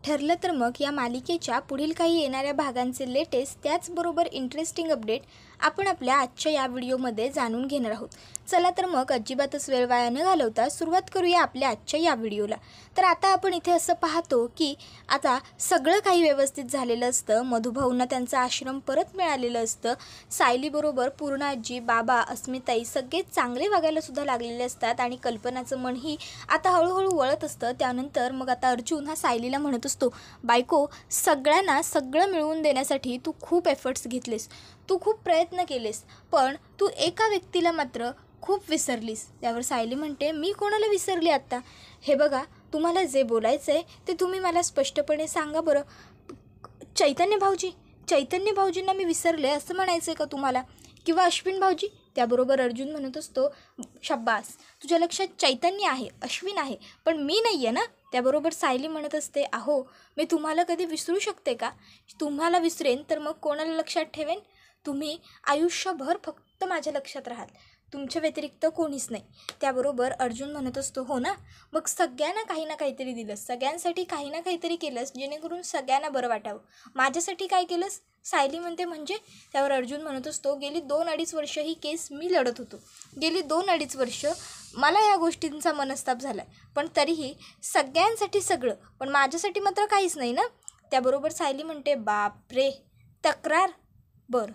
ठरलं तर मग या मालिकेच्या पुढील काही येणाऱ्या भागांचे लेटेस्ट त्याचबरोबर इंटरेस्टिंग अपडेट आपण आपल्या आजच्या या व्हिडिओमध्ये जाणून घेणार आहोत। चला तर मग अजिबातच वेळ वाया न घालवता सुरुवात करूया आपल्या आजच्या या व्हिडिओला। तर आता आपण इथे असं पाहतो की आता सगळं काही व्यवस्थित झालेलं असतं। मधुभाऊंना त्यांचा आश्रम परत मिळालेलं असतं। सायलीबरोबर पूर्ण आजी, बाबा, अस्मिताई सगळे चांगले वागायला सुद्धा लागलेले असतात आणि कल्पनाचं मनही आता हळूहळू वळत असतं। त्यानंतर मग आता अर्जुन हा सायलीला म्हणत असतो, बायको, सगळ्यांना सगळं मिळवून देण्यासाठी तू खूप एफर्ट्स घेतलेस, तू खूप प्रयत्न केलेस, पण तू एका व्यक्तीला मात्र खूप विसरलीस। त्यावर सायली म्हणते, मी कोणाला विसरली आत्ता? हे बघा, तुम्हाला जे बोलायचं आहे ते तुम्ही मला स्पष्टपणे सांगा बरं। चैतन्य भाऊजींना मी विसरले असं म्हणायचं आहे का तुम्हाला? किंवा अश्विन भाऊजी? त्याबरोबर अर्जुन म्हणत असतो, शाब्बास, तुझ्या लक्षात चैतन्य आहे, अश्विन आहे, पण मी नाही आहे ना? त्याबरोबर सायली म्हणत असते, अहो, मी तुम्हाला कधी विसरू शकते का? तुम्हाला विसरेन तर मग कोणाला लक्षात ठेवेन? तुम्ही आयुष्यभर फक्त माझ्या लक्षात राहाल, तुमच्या व्यतिरिक्त कोणीच नाही। त्याबरोबर अर्जुन म्हणत असतो, हो ना, मग सगळ्यांना काही ना काहीतरी दिलंस, सगळ्यांसाठी काही ना काहीतरी केलंस जेणेकरून सगळ्यांना बरं वाटावं। माझ्यासाठी काय केलंस? सायली म्हणते, म्हणजे? त्यावर अर्जुन म्हणत असतो, गेली 2-2.5 वर्ष ही केस मी लढत होतो। गेली 2-2.5 वर्ष मला ह्या गोष्टींचा मनस्ताप झाला आहे, पण तरीही सगळ्यांसाठी सगळं, पण माझ्यासाठी मात्र काहीच नाही ना? त्याबरोबर सायली म्हणते, बाप रे, तक्रार? बरं,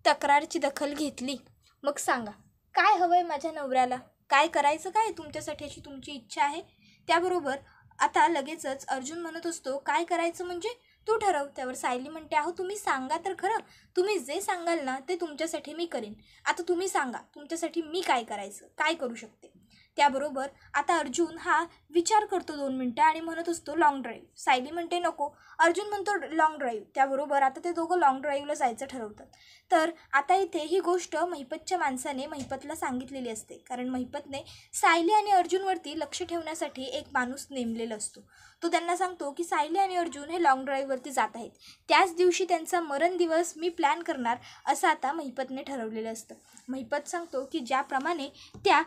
तक्रारची दखल घेतली, मग सांगा काय हवं आहे माझ्या नवऱ्याला? काय करायचं काय तुमच्यासाठी अशी तुमची इच्छा आहे? त्याबरोबर आता लगेचच अर्जुन म्हणत असतो, काय करायचं म्हणजे? तू ठरव। त्यावर सायली म्हणते, अहो तुम्ही सांगा तर खरं, तुम्ही जे सांगाल ना ते तुमच्यासाठी मी करेन। आता तुम्ही सांगा, तुमच्यासाठी मी काय करायचं, काय करू शकते? त्याबरोबर आता अर्जुन हा विचार करतो 2 मिनटं आणि म्हणत असतो, लॉंग ड्राईव्ह। सायली म्हणते, नको। अर्जुन म्हणतो, लॉंग ड्राईव्ह। त्याबरोबर आता ते दोघं लॉंग ड्राईव्हला जायचं ठरवतात। तर आता इथे ही गोष्ट महिपतच्या माणसाने महिपतला सांगितलेली असते, कारण महिपतने सायली आणि अर्जुनवरती लक्ष ठेवण्यासाठी एक माणूस नेमलेला असतो। तो त्यांना सांगतो की सायली आणि अर्जुन हे लॉंग ड्राईव्हवरती जात आहेत, त्याच दिवशी त्यांचा मरण दिवस मी प्लॅन करणार असं आता महिपतने ठरवलेलं असतं। महिपत सांगतो की ज्याप्रमाणे त्या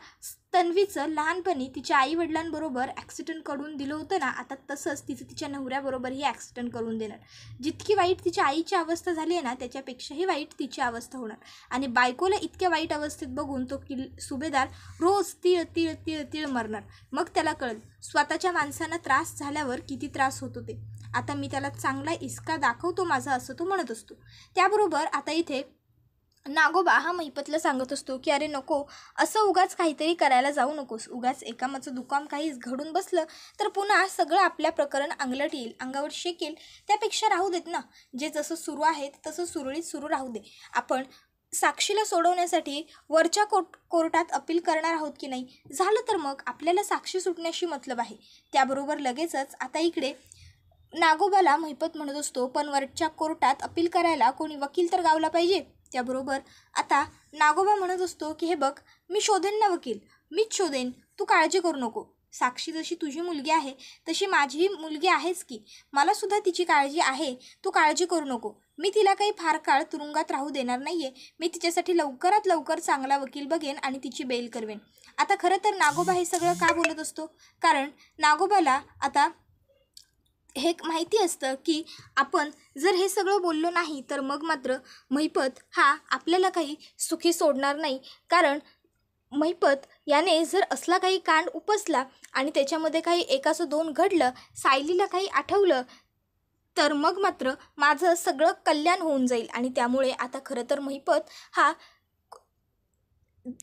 तन्वीचं लहानपणी तिच्या आईवडिलांबरोबर ॲक्सिडेंट करून दिलं होतं ना, आता तसंच तिचं तिच्या नवऱ्याबरोबरही ॲक्सिडेंट करून देणार। जितकी वाईट तिच्या आईची अवस्था झाली आहे ना, त्याच्यापेक्षाही वाईट तिची अवस्था होणार। आणि बायकोला इतक्या वाईट अवस्थेत बघून तो सुभेदार रोज तीळ तीळ तीळ तीळ मरणार। मग त्याला कळेल स्वतःच्या माणसांना त्रास झाल्यावर किती त्रास होतो ते। आता मी त्याला चांगला इसका दाखवतो माझा, असं तो म्हणत असतो। त्याबरोबर आता इथे नागोबा हा महिपतला सांगत असतो की अरे नको, असं उगाच काहीतरी करायला जाऊ नकोस, उगाच एकामाचं दुकान काहीच घडून बसलं तर पुन्हा सगळं आपल्या प्रकरण अंगलट येईल, अंगावर शेकेल, त्यापेक्षा राहू देत ना, जे जसं सुरू आहे तसं सुरळीत सुरू राहू दे। आपण साक्षीला सोडवण्यासाठी वरच्या कोर्टात अपील करणार आहोत की नाही? झालं तर मग आपल्याला साक्षी सुटण्याशी मतलब आहे। त्याबरोबर लगेचच आता इकडे नागोबाला महिपत म्हणत असतो, पण वरच्या कोर्टात अपील करायला कोणी वकील तर गावला पाहिजे। त्याबरोबर आता नागोबा म्हणत असतो की हे बघ, मी शोधेन ना वकील, मीच शोधेन, तू काळजी करू नको। साक्षी जशी तुझी मुलगी आहे तशी माझी मुलगी आहेच की, मला सुद्धा तिची काळजी आहे, तू काळजी करू नको। मी तिला काही फार काळ तुरुंगात राहू देणार नाही आहे, मी तिच्यासाठी लवकरात लवकर चांगला वकील बघेन आणि तिची बेल करवेन। आता खरं तर नागोबा हे सगळं का बोलत असतो? कारण नागोबाला आता हे माहिती असतं की आपण जर हे सगळं बोललो नाही तर मग मात्र महिपत हा आपल्याला काही सुखी सोडणार नाही। कारण महिपत याने जर असला काही कांड उपसला आणि त्याच्यामध्ये काही 1-2 घडलं, सायलीला काही आठवलं, तर मग मात्र माझं सगळं कल्याण होऊन जाईल। आणि त्यामुळे आता खरं तर महिपत हा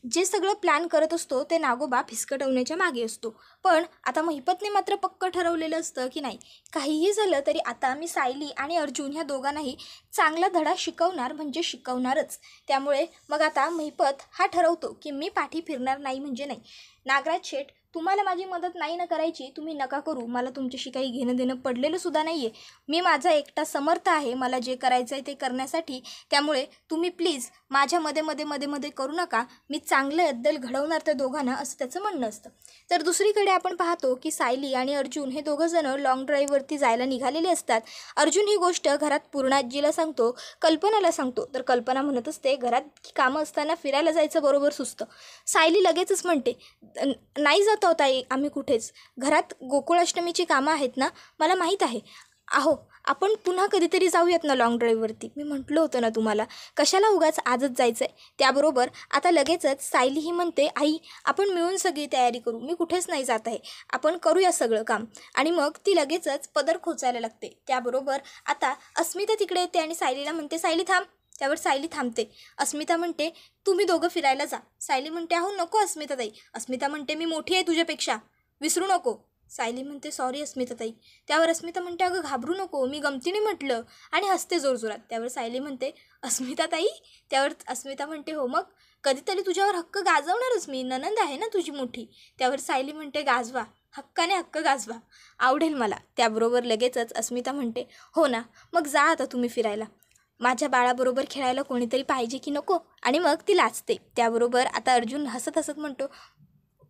जे सगळं प्लॅन करत असतो ते नागोबा फिसकटवण्याच्या मागे असतो। पण आता महिपतने मात्र पक्क ठरवलेलं असतं की नाही, काहीही झालं तरी आता मी सायली आणि अर्जुन ह्या दोघांनाही चांगला धडा शिकवणार म्हणजे शिकवणारच। त्यामुळे मग आता महिपत हा ठरवतो की मी पाठी फिरणार नाही म्हणजे नाही। नागराज शेठ, तुम्हाला माझी मदत नाही ना करायची, तुम्ही नका करू, मला तुमच्याशी काही घेणं देणं पडलेलं सुद्धा नाही आहे, मी माझा एकटा समर्थ आहे मला जे करायचं आहे ते करण्यासाठी। त्यामुळे तुम्ही प्लीज माझ्या मध्ये करू नका, मी चांगलं अद्दल घडवणार त्या दोघांना, असं त्याचं म्हणणं असतं। तर दुसरीकडे आपण पाहतो की सायली आणि अर्जुन हे दोघंजणं लॉंग ड्राईव्हवरती जायला निघालेले असतात। अर्जुन ही गोष्ट घरात पूर्णाजीला सांगतो, कल्पनाला सांगतो, तर कल्पना म्हणत असते, घरात कामं असताना फिरायला जायचं बरोबर सुचतं। सायली लगेचच म्हणते, नाही जात आहोत आई आम्ही कुठेच, घरात गोकुळाष्टमीची कामं आहेत ना, मला माहीत आहे, अहो, आपण पुन्हा कधीतरी जाऊयात ना लाँग ड्राईव्हवरती. मी म्हटलं होतं ना तुम्हाला, कशाला उगाच आजच जायचं आहे. त्याबरोबर आता लगेचच सायली ही म्हणते, आई आपण मिळून सगळी तयारी करू, मी कुठेच नाही जात आहे, आपण करूया सगळं काम. आणि मग ती लगेचच पदर खोचायला लागते. त्याबरोबर आता अस्मिता तिकडे येते आणि सायलीला म्हणते, सायली थांब. त्यावर सायली थांबते. अस्मिता म्हणते, तुम्ही दोघं फिरायला जा. सायली म्हणते, अहो नको अस्मिताताई. अस्मिता म्हणते, मी मोठी आहे तुझ्यापेक्षा, विसरू नको. सायली म्हणते, सॉरी अस्मिताताई. त्यावर अस्मिता म्हणते, अगं घाबरू नको, मी गमतीने म्हटलं, आणि हसते जोरजोरात. त्यावर सायली म्हणते, अस्मिताताई. त्यावर अस्मिता म्हणते, हो मग कधीतरी तुझ्यावर हक्क गाजवणारच मी, नणंद आहे ना तुझी मोठी. त्यावर सायली म्हणते, गाजवा, हक्काने हक्क गाजवा, आवडेल मला. त्याबरोबर लगेचच अस्मिता म्हणते, हो ना, मग जा आता तुम्ही फिरायला, माझ्या बाळाबरोबर खेळायला कोणीतरी पाहिजे की नको. आणि मग ती लाजते. त्याबरोबर आता अर्जुन हसत हसत म्हणतो,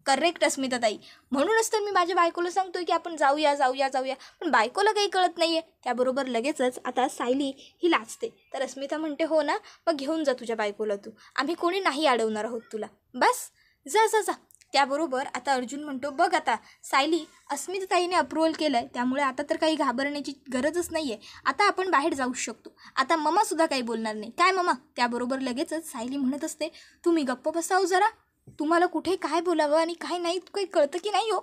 करेक्ट अस्मिताताई, म्हणूनच तर मी माझ्या बायकोला सांगतोय की आपण जाऊया जाऊया जाऊया, पण बायकोला काही कळत नाही आहे. त्याबरोबर लगेचच आता सायली ही लाजते. तर अस्मिता म्हणते, हो ना, मग घेऊन जा तुझ्या बायकोला तू, आम्ही कोणी नाही अडवणार आहोत तुला, बस जा जा जा. त्याबरोबर आता अर्जुन म्हणतो, बघ आता सायली, अस्मिताताईने अप्रुव्हल केलं आहे, त्यामुळे आता तर काही घाबरण्याची गरजच नाही आहे, आता आपण बाहेर जाऊ शकतो, आता मम्मासुद्धा काही बोलणार नाही, काय मम्मा. त्याबरोबर लगेचच सायली म्हणत असते, तुम्ही गप्प बसाव जरा, तुम्हाला कुठे काय बोलावं आणि काय नाही काही कळतं की नाही हो.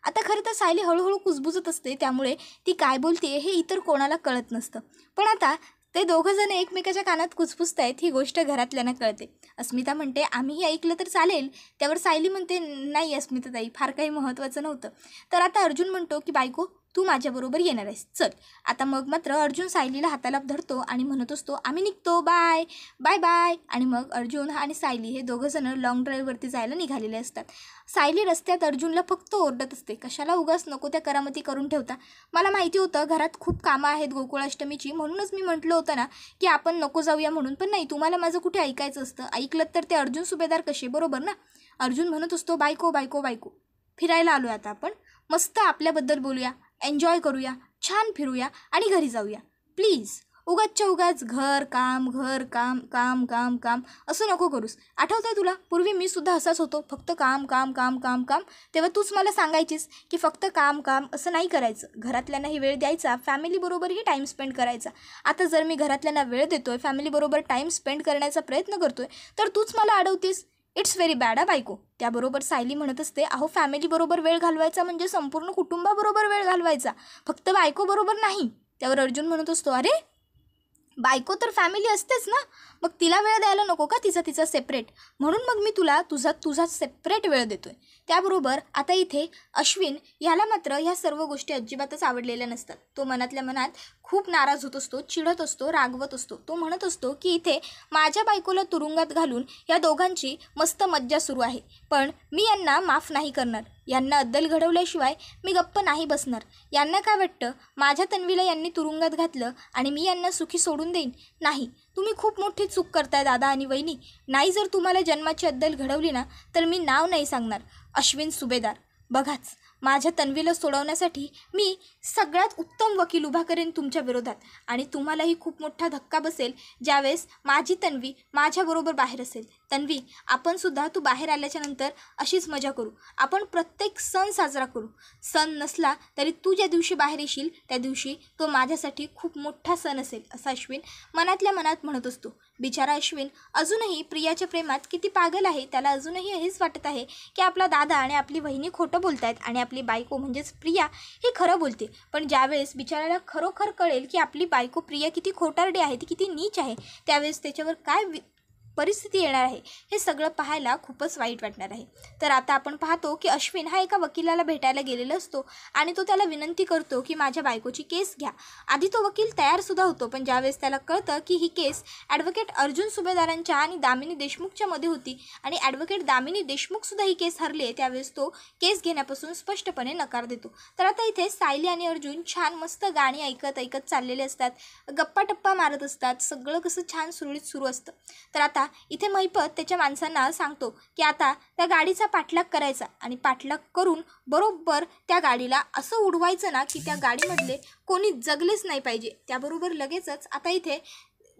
आता खरं तर सायली हळूहळू कुजबुजत असते, त्यामुळे ती काय बोलते हे इतर कोणाला कळत नसतं. पण आता ते दोघंजण एकमेकाच्या कानात कुजबुजत आहेत ही गोष्ट घरातल्यांना कळते. अस्मिता म्हणते, आम्हीही ऐकलं तर चालेल. त्यावर सायली म्हणते, नाही अस्मिताताई, फार काही महत्त्वाचं नव्हतं. तर आता अर्जुन म्हणतो की बायको तू माझ्याबरोबर येणार आहेस, चल. आता मग मात्र अर्जुन सायलीला हाताला धरतो आणि म्हणत असतो, आम्ही निघतो, बाय बाय बाय. आणि मग अर्जुन आणि सायली हे दोघंजणं लाँग ड्राईव्हवरती जायला निघालेले असतात. सायली रस्त्यात अर्जुनला फक्त ओरडत असते, कशाला उगाच नको त्या करामती करून ठेवता, मला माहिती होतं घरात खूप कामं आहेत गोकुळाष्टमीची, म्हणूनच मी म्हटलं होतं ना की आपण नको जाऊया म्हणून, पण नाही, तुम्हाला माझं कुठे ऐकायचं असतं, ऐकलं तर ते अर्जुन सुभेदार कसे, बरोबर ना. अर्जुन म्हणत असतो, बायको बायको बायको, फिरायला आलो आता आपण, मस्त आपल्याबद्दल बोलूया, एन्जॉय करूया, छान फिरूया आणि घरी जाऊया, प्लीज. उगाचच्या उगाच घर काम काम काम काम असं नको करूस. आठवतंय तुला, पूर्वी मी सुद्धा असाच होतो, फक्त काम काम काम काम काम. तेव्हा तूच मला सांगायचीस की फक्त काम काम असं नाही करायचं, घरातल्यांनाही वेळ द्यायचा, फॅमिलीबरोबरही टाईम स्पेंड करायचा. आता जर मी घरातल्यांना वेळ देतोय, फॅमिलीबरोबर टाईम स्पेंड करण्याचा प्रयत्न करतोय, तर तूच मला अडवतेस. इट्स व्हेरी बॅड बायको. त्याबरोबर सायली म्हणत असते, अहो फॅमिलीबरोबर वेळ घालवायचा म्हणजे संपूर्ण कुटुंबाबरोबर वेळ घालवायचा, फक्त बायकोबरोबर नाही. त्यावर अर्जुन म्हणत असतो, अरे बायको तर फॅमिली असतेच ना, मग तिला वेळ द्यायला नको का तिचा सेपरेट, म्हणून मग मी तुला तुझा सेपरेट वेळ देतोय. त्याबरोबर आता इथे अश्विन याला मात्र ह्या सर्व गोष्टी अजिबातच आवडलेल्या नसतात. तो मनातल्या मनात खूप नाराज होत असतो, चिडत असतो, रागवत असतो. तो म्हणत असतो की इथे माझ्या बायकोला तुरुंगात घालून या दोघांची मस्त मज्जा सुरू आहे, पण मी यांना माफ नाही करणार, यांना अद्दल घडवल्याशिवाय मी गप्प नाही बसणार. यांना काय वाटतं माझ्या तन्वीला यांनी तुरुंगात घातलं आणि मी यांना सुखी सोडून देईन, नाही, तुम्ही खूप मोठी चूक करताय दादा आणि वहिनी. नाही, जर तुम्हाला जन्माची अद्दल घडवली ना तर मी नाव नाही सांगणार, अश्विन सुभेदार. बघाच, माझ्या तन्वीला सोडवण्यासाठी मी सगळ्यात उत्तम वकील उभा करेन तुमच्या विरोधात, आणि तुम्हालाही खूप मोठा धक्का बसेल ज्यावेळेस माझी तन्वी माझ्याबरोबर बाहेर असेल. तन्वी, आपण सुद्धा तू बाहेर आल्याच्या नंतर अशीच मजा करू, आपण प्रत्येक सण साजरा करू. सण नसला तरी तू ज्या दिवशी बाहेर येशील त्या दिवशी तो माझ्यासाठी खूप मोठा सण असेल, असं अश्विन मनातल्या मनात म्हणत असतो. बिचारा अश्विन अजूनही प्रियाच्या प्रेमात किती पागल आहे. त्याला अजूनही हेच वाटत आहे की आपला दादा आणि आपली वहिनी खोटं बोलत आहेत आणि आपली बायको म्हणजेच प्रिया ही खरं बोलते. पण ज्यावेळेस बिचाराला खरोखर कळेल की आपली बायको प्रिया किती खोटारडी आहे, ती किती नीच आहे, त्यावेळेस त्याच्यावर काय परिस्थिती येणार आहे हे सगळं पाहायला खूपच वाईट वाटणार आहे. तर आता आपण पाहतो की अश्विन हा एका वकिलाला भेटायला गेलेला असतो आणि तो त्याला विनंती करतो की माझ्या बायकोची केस घ्या. आधी तो वकील तयारसुद्धा होतो, पण ज्यावेळेस त्याला कळतं की ही केस ॲडव्होकेट अर्जुन सुभेदारांच्या आणि दामिनी देशमुखच्या मध्ये होती आणि ॲडव्होकेट दामिनी देशमुखसुद्धा ही केस हरली आहे, त्यावेळेस तो केस घेण्यापासून स्पष्टपणे नकार देतो. तर आता इथे सायली आणि अर्जुन छान मस्त गाणी ऐकत ऐकत चाललेले असतात, गप्पा टप्पा मारत असतात, सगळं कसं छान सुरळीत सुरू असतं. तर आता इथे महिपत त्याच्या माणसांना सांगतो की आता त्या गाडीचा पाठलाग करायचा आणि पाठलाग करून बरोबर त्या गाडीला असं उडवायचं ना की त्या गाडीमधले कोणी जगलेच नाही पाहिजे. त्याबरोबर लगेचच आता इथे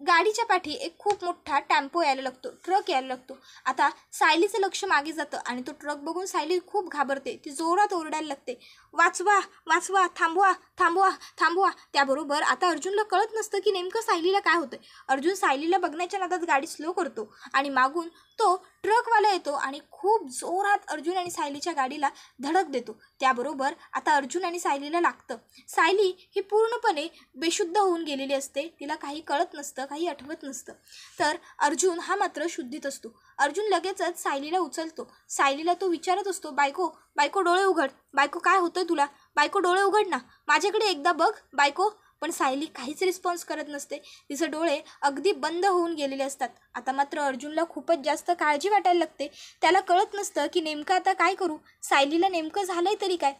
गाडीच्या पाठी एक खूप मोठा टेम्पो यायला लागतो, ट्रक यायला लागतो. आता सायलीचं लक्ष मागे जातं आणि तो ट्रक बघून सायली खूप घाबरते. ती जोरात ओरडायला लागते, वाचवा वाचवा, थांबवा थांबवा थांबवा. त्याबरोबर आता अर्जुनला कळत नसतं की नेमकं सायलीला काय होतंय. अर्जुन सायलीला बघण्याच्या नादात गाडी स्लो करतो आणि मागून तो ट्रकवाला येतो आणि खूप जोरात अर्जुन आणि सायलीच्या गाडीला धडक देतो. त्याबरोबर आता अर्जुन आणि सायलीला लागतं. सायली ही पूर्णपणे बेशुद्ध होऊन गेलेली असते. तिला काही कळत नसतं, काही आठवत नसतं. तर अर्जुन हा मात्र शुद्धीत असतो. अर्जुन लगेचच सायलीला उचलतो. सायलीला तो विचारत असतो, बायको बायको डोळे उघड, बायको काय होतंय तुला, बायको डोळे उघड ना, माझ्याकडे एकदा बघ बायको. पण सायली काहीच रिस्पॉन्स करत नसते. तिचे डोळे अगदी बंद होऊन गेलेले असतात. आता मात्र अर्जुनला खूपच जास्त काळजी वाटायला लागते. त्याला कळत नसतं की नेमकं आता काय करू, सायलीला नेमकं झालंय तरी काय.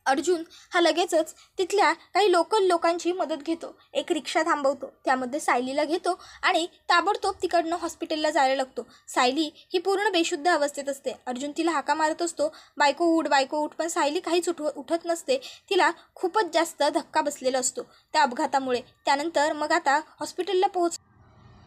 अर्जुन हा लगेचच तिथल्या काही लोकल लोकांची मदत घेतो. एक रिक्षा थांबवतो, त्यामध्ये सायलीला घेतो आणि ताबडतोब तिकडनं हॉस्पिटलला जायला लागतो. सायली ही पूर्ण बेशुद्ध अवस्थेत असते. अर्जुन तिला हाका मारत असतो, बायको उठ बायको उठ, पण सायली काहीच उठत नसते. तिला खूपच जास्त धक्का बसलेला असतो त्या अपघातामुळे. त्यानंतर मग आता हॉस्पिटलला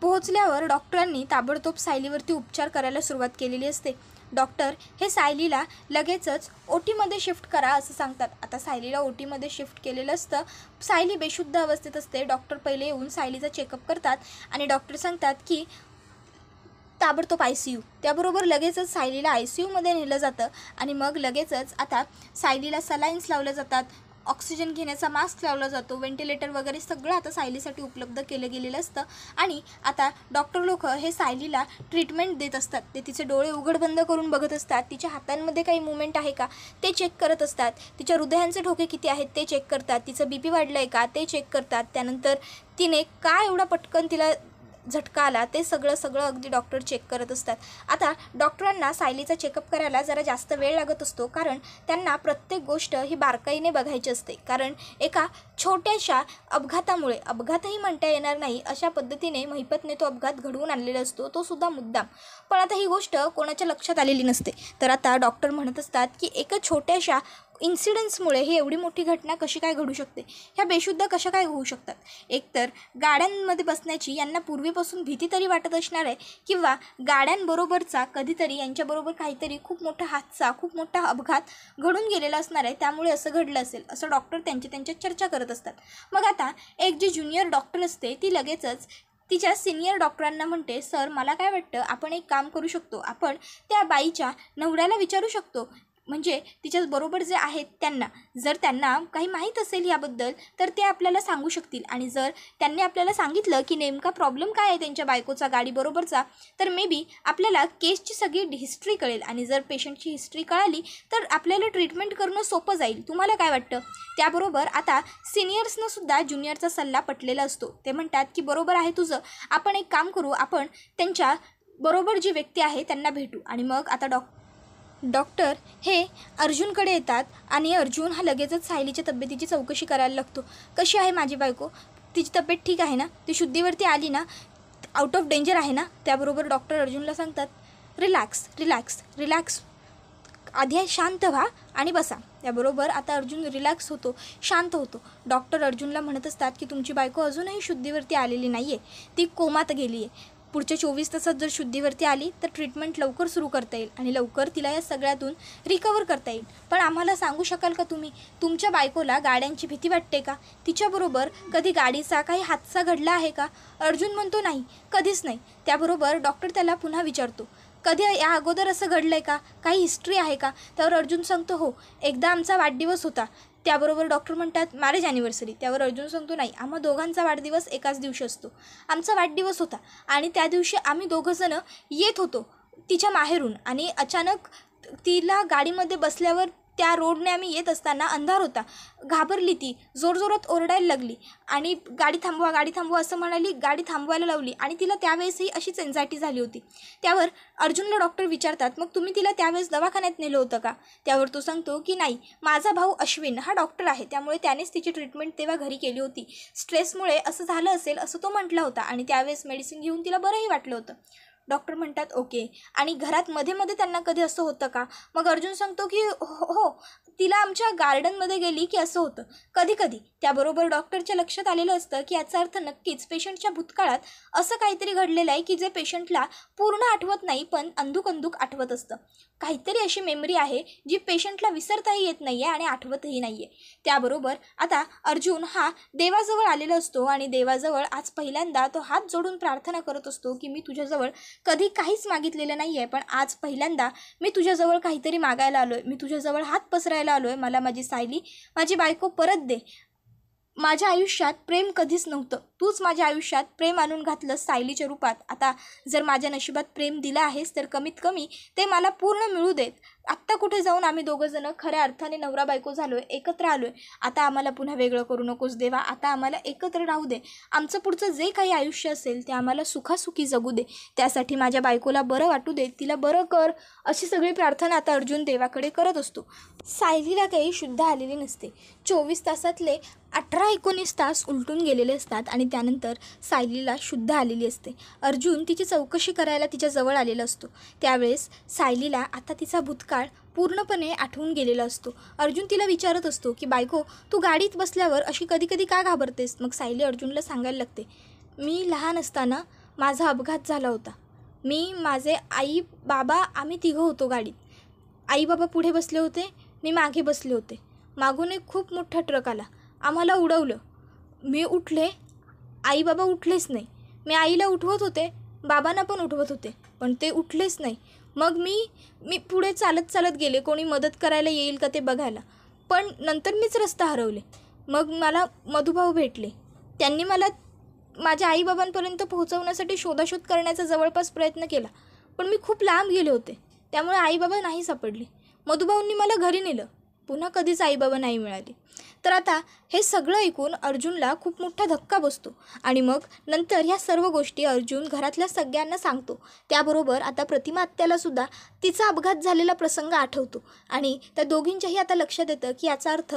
पोहोचल्यावर डॉक्टरांनी ताबडतोब सायलीवरती उपचार करायला सुरुवात केलेली असते. डॉक्टर हे सायलीला लगेचच ओटीमध्ये शिफ्ट करा असं सांगतात. आता सायलीला ओटीमध्ये शिफ्ट केलेलं असतं. सायली बेशुद्ध अवस्थेत असते. डॉक्टर पहिले येऊन सायलीचा चेकअप करतात आणि डॉक्टर सांगतात की ताबडतोब ICU. त्याबरोबर लगेचच सायलीला ICUमध्ये नेलं जातं आणि मग लगेचच आता सायलीला सलाईन्स लावल्या जातात, ऑक्सिजन घेण्याचा मास्क लावला जातो, व्हेंटिलेटर वगैरे सगळं आता सायलीसाठी उपलब्ध केलं गेलेलं असतं. आणि आता डॉक्टर लोक हे सायलीला ट्रीटमेंट देत असतात. ते तिचे डोळे उघड बंद करून बघत असतात. तिच्या हातांमध्ये काही मुवमेंट आहे का ते चेक करत असतात. तिच्या हृदयांचे ठोके किती आहेत ते चेक करतात. तिचं BP वाढलं आहे का ते चेक करतात. त्यानंतर तिने काय एवढा पटकन तिला झटका आला ते सगळं अगदी डॉक्टर चेक करत असतात. आता डॉक्टरांना सायलीचा चेकअप करायला जरा जास्त वेळ लागत असतो, कारण त्यांना प्रत्येक गोष्ट ही बारकाईने बघायची असते. कारण एका छोट्याशा अपघातामुळे, अपघातही म्हणता येणार नाही अशा पद्धतीने महिपतने तो अपघात घडवून आणलेला असतो, तो सुद्धा मुद्दाम. पण आता ही गोष्ट कोणाच्या लक्षात आलेली नसते. तर आता डॉक्टर म्हणत असतात की एका छोट्याशा इन्सिडन्समुळे ही एवढी मोठी घटना कशी काय घडू शकते, ह्या बेशुद्ध कशा काय होऊ शकतात. एकतर गाड्यांमध्ये बसण्याची यांना पूर्वीपासून भीती तरी वाटत असणार आहे, किंवा गाड्यांबरोबरचा कधीतरी यांच्याबरोबर काहीतरी खूप मोठा हादसा, खूप मोठा अपघात घडून गेलेला असणार आहे, त्यामुळे असं घडलं असेल असं डॉक्टर त्यांच्यात चर्चा करत असतात. मग आता एक जी ज्युनियर डॉक्टर असते ती लगेचच तिच्या सिनियर डॉक्टरांना म्हणते, सर मला काय वाटतं आपण एक काम करू शकतो, आपण त्या बाईच्या नवऱ्याला विचारू शकतो, म्हणजे तिच्या बरोबर जे आहेत त्यांना, जर त्यांना काही माहीत असेल याबद्दल तर ते आपल्याला सांगू शकतील. आणि जर त्यांनी आपल्याला सांगितलं की नेमका प्रॉब्लेम काय आहे त्यांच्या बायकोचा गाडीबरोबरचा, तर मे बी आपल्याला केसची सगळी हिस्ट्री कळेल. आणि जर पेशंटची हिस्ट्री कळाली तर आपल्याला ट्रीटमेंट करणं सोपं जाईल. तुम्हाला काय वाटतं. त्याबरोबर आता सिनियर्सनंसुद्धा ज्युनियरचा सल्ला पटलेला असतो. ते म्हणतात की बरोबर आहे तुझं, आपण एक काम करू, आपण त्यांच्या बरोबर जी व्यक्ती आहे त्यांना भेटू. आणि मग आता डॉक्टर हे अर्जुनकडे येतात आणि अर्जुन हा लगेचच सायलीच्या तब्येतीची चौकशी करायला लागतो. कशी आहे माझी बायको, तिची तब्येत ठीक आहे ना, ती शुद्धीवरती आली ना, आउट ऑफ डेंजर आहे ना. त्याबरोबर डॉक्टर अर्जुनला सांगतात, रिलॅक्स रिलॅक्स रिलॅक्स, आधी शांत व्हा आणि बसा. त्याबरोबर आता अर्जुन रिलॅक्स होतो, शांत होतो. डॉक्टर अर्जुनला म्हणत असतात की तुमची बायको अजूनही शुद्धीवरती आलेली नाही आहे, ती कोमात गेली आहे. पुढच्या 24 तासात जर शुद्धीवरती आली तर ट्रीटमेंट लवकर सुरू करता येईल आणि लवकर तिला या सगळ्यातून रिकवर करता येईल. पण आम्हाला सांगू शकाल का तुम्ही, तुमच्या बायकोला गाड्यांची भीती वाटते का, तिच्याबरोबर कधी गाडीचा काही हादसा घडला आहे का. अर्जुन म्हणतो नाही, कधीच नाही. त्याबरोबर डॉक्टर त्याला पुन्हा विचारतो, कधी या अगोदर असं घडलं आहे का, काही हिस्ट्री आहे का. त्यावर अर्जुन सांगतो, हो एकदा आमचा वाढदिवस होता. त्याबरोबर डॉक्टर म्हणतात मॅरेज ॲनिव्हर्सरी. त्यावर अर्जुन सांगतो, नाही आम्हा दोघांचा वाढदिवस एकाच दिवशी असतो. आमचा वाढदिवस होता आणि त्या दिवशी आम्ही दोघंजणं येत होतो तिच्या माहेरून आणि अचानक तिला गाडीमध्ये बसल्यावर त्या रोडने आम्ही येत असताना अंधार होता. घाबरली ती, जोरजोरात ओरडायला लागली आणि गाडी थांबवा असं म्हणाली. गाडी थांबवायला लावली आणि तिला त्यावेळेसही अशीच एन्झायटी झाली होती. त्यावर अर्जुनला डॉक्टर विचारतात, मग तुम्ही तिला त्यावेळेस दवाखान्यात नेलं होतं का. त्यावर तो सांगतो की नाही, माझा भाऊ अश्विन हा डॉक्टर आहे, त्यामुळे त्यानेच तिची ट्रीटमेंट तेव्हा घरी केली होती. स्ट्रेसमुळे असं झालं असेल असं तो म्हटला होता आणि त्यावेळेस मेडिसिन घेऊन तिला बरंही वाटलं होतं. डॉक्टर म्हणतात ओके. आणि घरात मध्ये मध्ये त्यांना कधी असं होतं का? मग अर्जुन सांगतो की हो, तिला आमच्या गार्डनमध्ये गेली की असं होतं कधी कधी. त्याबरोबर डॉक्टरच्या लक्षात आलेलं असतं की याचा अर्थ नक्कीच पेशंटच्या भूतकाळात असं काहीतरी घडलेलं आहे की जे पेशंटला पूर्ण आठवत नाही, पण अंदूक आठवत असतं. काहीतरी अशी मेमरी आहे जी पेशंटला विसरताही येत नाही आहे आणि आठवतही नाही आहे. त्याबरोबर आता अर्जुन हा देवाजवळ आलेला असतो आणि देवाजवळ आज पहिल्यांदा तो हात जोडून प्रार्थना करत असतो की मी तुझ्याजवळ कधी काहीच मागितलेलं नाही आहे, पण आज पहिल्यांदा मी तुझ्याजवळ काहीतरी मागायला आलो आहे. मी तुझ्याजवळ हात पसरायला आलो आहे. मला माझी सायली, माझी बायको परत दे. माझ्या आयुष्यात प्रेम कधीच नव्हतं, तूच माझ्या आयुष्यात प्रेम आणून घातलंस सायलीच्या रूपात. आता जर माझ्या नशिबात प्रेम दिलं आहेस तर कमीत कमी ते मला पूर्ण मिळू देत. आत्ता कुठे जाऊन आम्ही दोघंजणं खऱ्या अर्थाने नवरा बायको झालो आहे, एकत्र आलो आहे. आता आम्हाला पुन्हा वेगळं करू नकोस देवा. आता आम्हाला एकत्र राहू दे. आमचं पुढचं जे काही आयुष्य असेल ते आम्हाला सुखासुखी जगू दे. त्यासाठी माझ्या बायकोला बरं वाटू दे, तिला बरं कर. अशी सगळी प्रार्थना आता अर्जुन देवाकडे करत असतो. सायलीला काही शुद्ध आलेली नसते. 24 तासातले 18-19 तास उलटून गेलेले असतात आणि त्यानंतर सायलीला शुद्ध आलेली असते. अर्जुन तिची चौकशी करायला तिच्याजवळ आलेला असतो. त्यावेळेस सायलीला आता तिचा भूतकाळ पूर्णपणे आठवून गेलेला असतो. अर्जुन तिला विचारत असतो की बायको, तू गाडीत बसल्यावर अशी कधी कधी का घाबरतेस? मग सायली अर्जुनला सांगायला लागते, मी लहान असताना माझा अपघात झाला होता. मी, माझे आई बाबा, आम्ही तिघं होतो गाडीत. आई बाबा पुढे बसले होते, मी मागे बसले होते. मागून एक खूप मोठा ट्रक आला, आम्हाला उडवलं. मी उठले, आई बाबा उठलेच नाही. मी आईला उठवत होते, बाबांना पण उठवत होते, पण ते उठलेच नाही. मग मी पुढे चालत गेले, कोणी मदत करायला येईल का ते बघायला. पण नंतर मीच रस्ता हरवले. मग मला मधुभाऊ भेटले. त्यांनी मला माझ्या आईबाबांपर्यंत पोहोचवण्यासाठी शोधाशोध करण्याचा जवळपास प्रयत्न केला, पण मी खूप लांब गेले होते. त्यामुळे आईबाबा नाही सापडले. मधुभाऊंनी मला घरी नेलं. पुन्हा कधीच आईबाबा नाही मिळाले. तर आता हे सगळं ऐकून अर्जुनला खूप मोठा धक्का बसतो आणि मग नंतर ह्या सर्व गोष्टी अर्जुन घरातल्या सगळ्यांना सांगतो. त्याबरोबर आता प्रतिमा आत्यालासुद्धा तिचा अपघात झालेला प्रसंग आठवतो आणि त्या दोघींच्याही आता लक्षात येतं की याचा अर्थ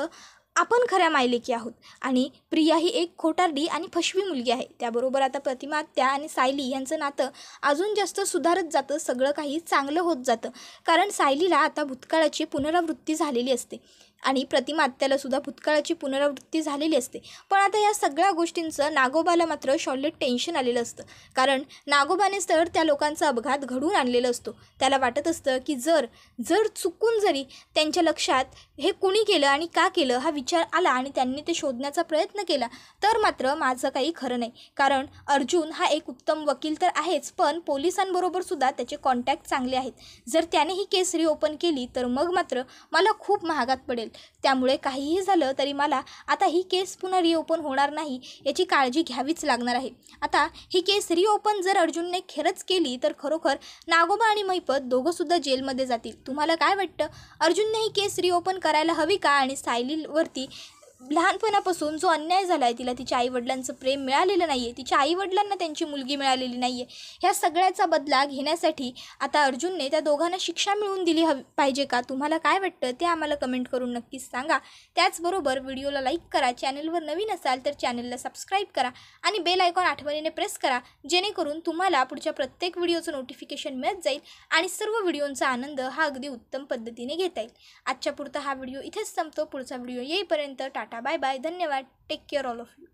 आपण खऱ्या मायलेकी आहोत आणि प्रिया ही एक खोटारडी आणि फशवी मुलगी आहे. त्याबरोबर आता प्रतिमा आत्या आणि सायली यांचं नातं अजून जास्त सुधारत जातं, सगळं काही चांगलं होत जातं. कारण सायलीला आता भूतकाळाची पुनरावृत्ती झालेली असते आणि प्रतिमा आत्यालासुद्धा भूतकाळाची पुनरावृत्ती झालेली असते. पण आता या सगळ्या गोष्टींचं नागोबाला मात्र शॉर्टलेट टेन्शन आलेलं असतं. कारण नागोबानेच तर त्या लोकांचा अपघात घडवून आणलेला असतो. त्याला वाटत असतं की जर चुकून जरी त्यांच्या लक्षात हे कुणी केलं आणि का केलं हा विचार आला आणि त्यांनी ते शोधण्याचा प्रयत्न केला तर मात्र माझं काही खरं नाही. कारण अर्जुन हा एक उत्तम वकील तर आहेच, पण पोलिसांबरोबर सुद्धा त्याचे कॉन्टॅक्ट चांगले आहेत. जर त्याने ही केस रिओपन केली तर मग मात्र मला खूप महागात पडेल. त्यामुळे काहीही झालं तरी मला आता ही केस पुन्हा रिओपन होणार नाही याची काळजी घ्यावीच लागणार आहे. आता ही केस रिओपन जर अर्जुनने खरंच केली तर खरोखर नागोबा आणि महिपत दोघंसुद्धा जेलमध्ये जातील. तुम्हाला काय वाटतं? अर्जुनने ही केस रिओपन करायला हवी का? आणि सायलीवरती लहानपणापासून जो अन्याय झाला आहे, तिला तिच्या आईवडिलांचं प्रेम मिळालेलं नाही आहे, तिच्या आईवडिलांना त्यांची मुलगी मिळालेली नाही आहे, ह्या सगळ्याचा बदला घेण्यासाठी आता अर्जुनने त्या दोघांना शिक्षा मिळवून दिली पाहिजे का? तुम्हाला काय वाटतं ते आम्हाला कमेंट करून नक्कीच सांगा. त्याचबरोबर व्हिडिओला लाईक करा, चॅनलवर नवीन असाल तर चॅनलला सबस्क्राईब करा आणि बेल आयकॉन आठवणीने प्रेस करा, जेणेकरून तुम्हाला पुढच्या प्रत्येक व्हिडिओचं नोटिफिकेशन मिळत जाईल आणि सर्व व्हिडिओंचा आनंद हा अगदी उत्तम पद्धतीने घेता येईल. आजच्या पुरता हा व्हिडिओ इथेच संपतो. पुढचा व्हिडिओ येईपर्यंत टाटा, बाय बाय, धन्यवाद. Take care all of you.